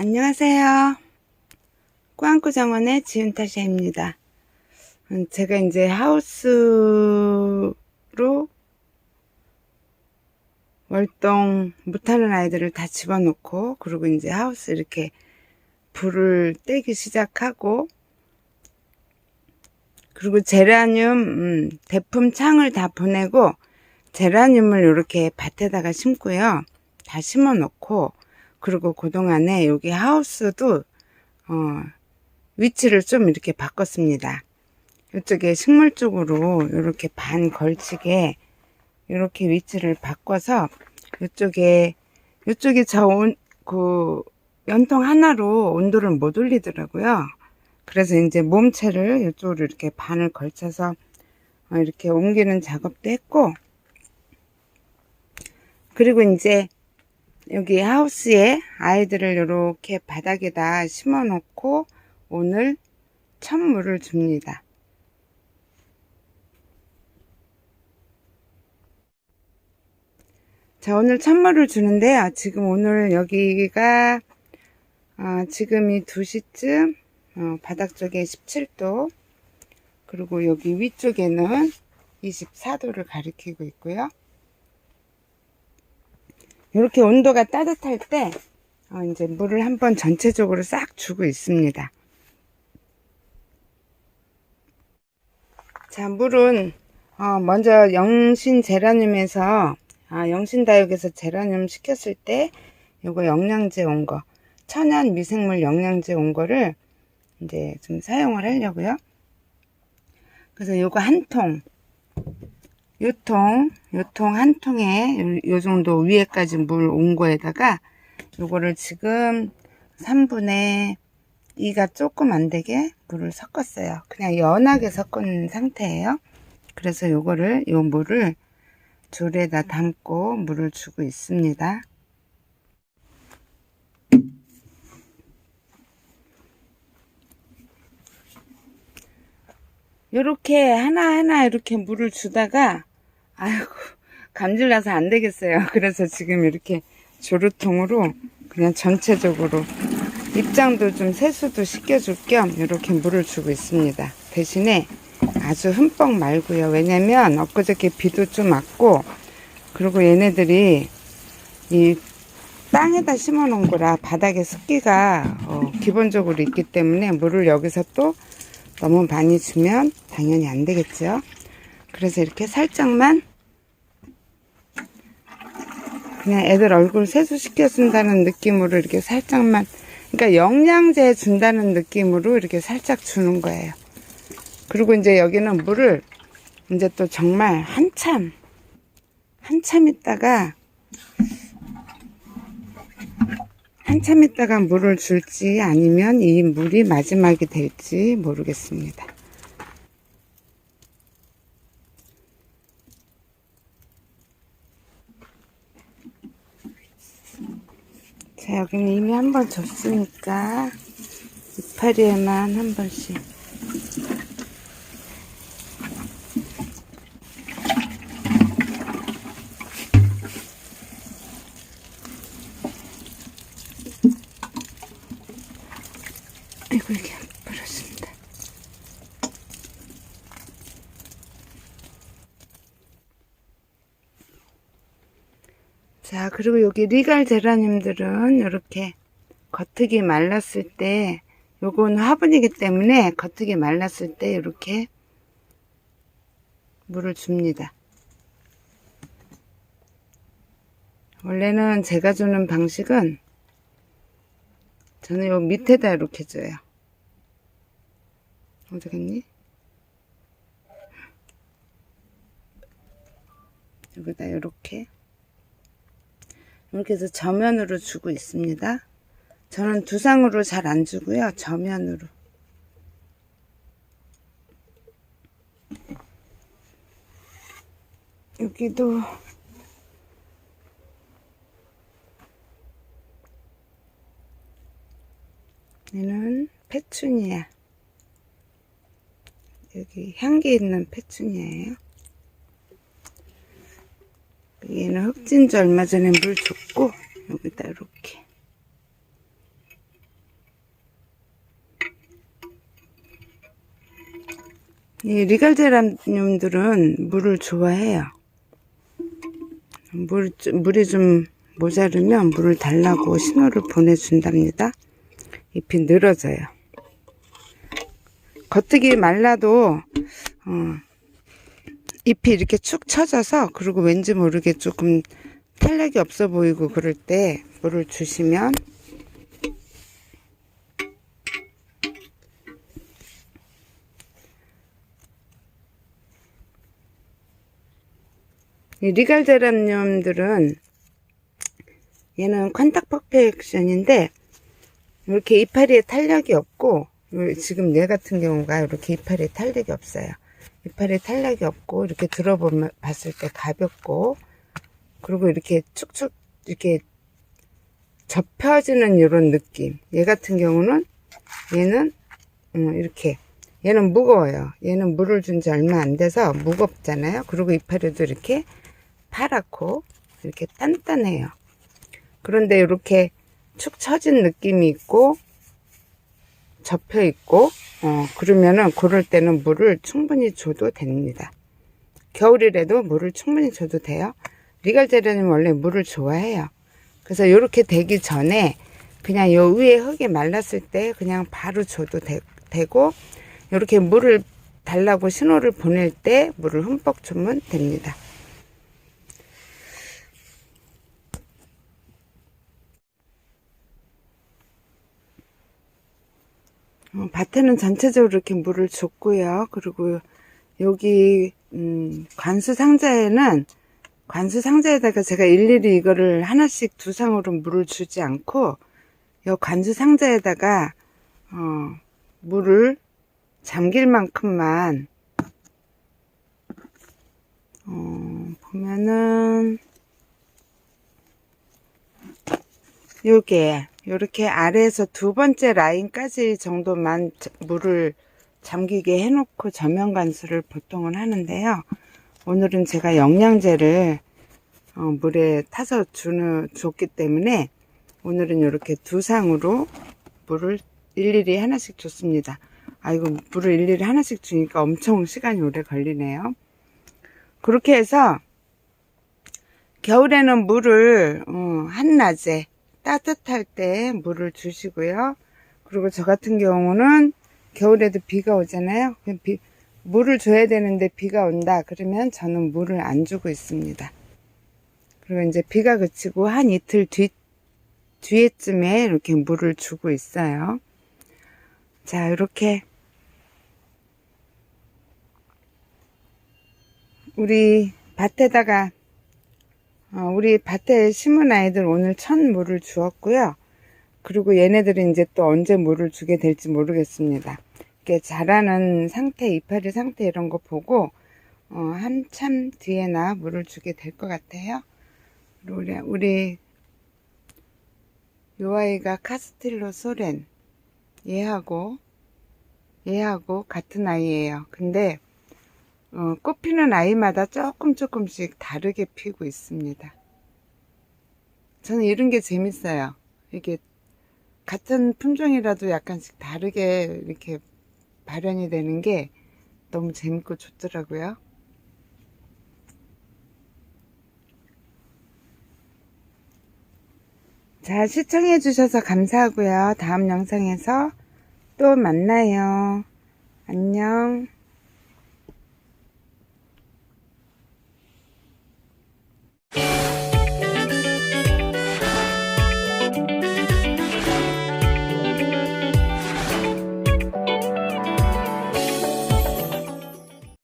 안녕하세요. 꾸안꾸정원의 지은타샤입니다. 제가 이제 하우스로 월동 못하는 아이들을 다 집어넣고, 그리고 이제 하우스 이렇게 불을 떼기 시작하고, 그리고 제라늄 대품 창을 다 보내고 제라늄을 이렇게 밭에다가 심고요. 다 심어 놓고, 그리고 그동안에 여기 하우스도 위치를 좀 이렇게 바꿨습니다. 이쪽에 식물 쪽으로 이렇게 반 걸치게 이렇게 위치를 바꿔서 이쪽에 그 연통 하나로 온도를 못 올리더라고요. 그래서 이제 몸체를 이쪽으로 이렇게 반을 걸쳐서 이렇게 옮기는 작업도 했고, 그리고 이제 여기 하우스에 아이들을 이렇게 바닥에다 심어 놓고 오늘 첫 물을 줍니다. 자, 오늘 첫 물을 주는데요. 지금 오늘 여기가 지금이 2시쯤 바닥 쪽에 17도, 그리고 여기 위쪽에는 24도를 가리키고 있고요. 이렇게 온도가 따뜻할 때 이제 물을 한번 전체적으로 싹 주고 있습니다. 자, 물은 먼저 영신 제라늄에서 영신다육에서 제라늄 시켰을 때 요거 영양제 온 거, 천연 미생물 영양제 온 거를 이제 좀 사용을 하려고요. 그래서 요거 한 통, 요 통 한 통에 요 정도 위에까지 물 온 거에다가 요거를 지금 3분의 2가 조금 안 되게 물을 섞었어요. 그냥 연하게 섞은 상태예요. 그래서 요 물을 줄에다 담고 물을 주고 있습니다. 요렇게 하나하나 이렇게 물을 주다가 아이고 감질나서 안 되겠어요. 그래서 지금 이렇게 조르통으로 그냥 전체적으로 입장도 좀 세수도 시켜줄 겸 이렇게 물을 주고 있습니다. 대신에 아주 흠뻑 말고요. 왜냐면 엊그저께 비도 좀 왔고, 그리고 얘네들이 이 땅에다 심어 놓은 거라 바닥에 습기가 기본적으로 있기 때문에 물을 여기서 또 너무 많이 주면 당연히 안 되겠죠. 그래서 이렇게 살짝만 그냥 애들 얼굴 세수시켜 준다는 느낌으로 이렇게 살짝만, 그러니까 영양제 준다는 느낌으로 이렇게 살짝 주는 거예요. 그리고 이제 여기는 물을 이제 또 정말 한참 있다가 물을 줄지 아니면 이 물이 마지막이 될지 모르겠습니다. 자, 여기는 이미 한번 줬으니까 이파리에만 한 번씩. 아이고, 이게 부러진다. 자, 그리고 여기 리갈 제라늄들은 이렇게 겉흙이 말랐을 때, 요건 화분이기 때문에 겉흙이 말랐을 때 이렇게 물을 줍니다. 원래는 제가 주는 방식은 저는 요 밑에다 이렇게 줘요. 어디겠니? 여기다 이렇게 해서 저면으로 주고 있습니다. 저는 두상으로 잘 안 주고요. 저면으로. 여기도 얘는 페추니아. 여기 향기 있는 페추니아예요. 얘는 흑진주 얼마 전에 물 줬고 여기다 이렇게 이 리갈제라늄들은 물을 좋아해요. 물이 좀 모자르면 물을 달라고 신호를 보내준답니다. 잎이 늘어져요. 겉흙이 말라도 잎이 이렇게 축 처져서, 그리고 왠지 모르게 조금 탄력이 없어 보이고 그럴 때 물을 주시면 이 리갈제라늄들은, 얘는 컨택 퍼펙션인데 이렇게 이파리에 탄력이 없고, 지금 얘 같은 경우가 이렇게 이파리에 탄력이 없어요. 이파리에 탄력이 없고, 이렇게 들어보면 봤을 때 가볍고, 그리고 이렇게 축축 이렇게 접혀지는 이런 느낌. 얘 같은 경우는, 얘는 이렇게, 얘는 무거워요. 얘는 물을 준 지 얼마 안 돼서 무겁잖아요. 그리고 이파리도 이렇게 파랗고 이렇게 단단해요. 그런데 이렇게 축 처진 느낌이 있고 접혀 있고, 그러면은 그럴 때는 물을 충분히 줘도 됩니다. 겨울이라도 물을 충분히 줘도 돼요. 리갈제라늄은 원래 물을 좋아해요. 그래서 이렇게 되기 전에 그냥 요 위에 흙이 말랐을 때 그냥 바로 줘도 되고, 이렇게 물을 달라고 신호를 보낼 때 물을 흠뻑 주면 됩니다. 밭에는 전체적으로 이렇게 물을 줬고요. 그리고 여기 관수 상자에다가 제가 일일이 이거를 하나씩 두상으로 물을 주지 않고, 이 관수 상자에다가 물을 잠길 만큼만, 보면은 요렇게 아래에서 두 번째 라인까지 정도만 물을 잠기게 해놓고 저면 관수를 보통은 하는데요. 오늘은 제가 영양제를 물에 타서 줬기 때문에 오늘은 이렇게 두 상으로 물을 일일이 하나씩 줬습니다. 아이고, 물을 일일이 하나씩 주니까 엄청 시간이 오래 걸리네요. 그렇게 해서 겨울에는 물을 한낮에 따뜻할 때 물을 주시고요. 그리고 저 같은 경우는 겨울에도 비가 오잖아요. 물을 줘야 되는데 비가 온다 그러면 저는 물을 안 주고 있습니다. 그리고 이제 비가 그치고 한 이틀 뒤에쯤에 이렇게 물을 주고 있어요. 자, 이렇게 우리 밭에 심은 아이들 오늘 첫 물을 주었고요. 그리고 얘네들이 이제 또 언제 물을 주게 될지 모르겠습니다. 이렇게 자라는 상태, 이파리 상태 이런 거 보고 한참 뒤에나 물을 주게 될 것 같아요. 우리 요 아이가 카스틸로 소렌, 얘하고 같은 아이예요. 근데 꽃 피는 아이마다 조금씩 다르게 피고 있습니다. 저는 이런 게 재밌어요. 이게 같은 품종이라도 약간씩 다르게 이렇게 발현이 되는 게 너무 재밌고 좋더라고요. 자, 시청해 주셔서 감사하고요. 다음 영상에서 또 만나요. 안녕.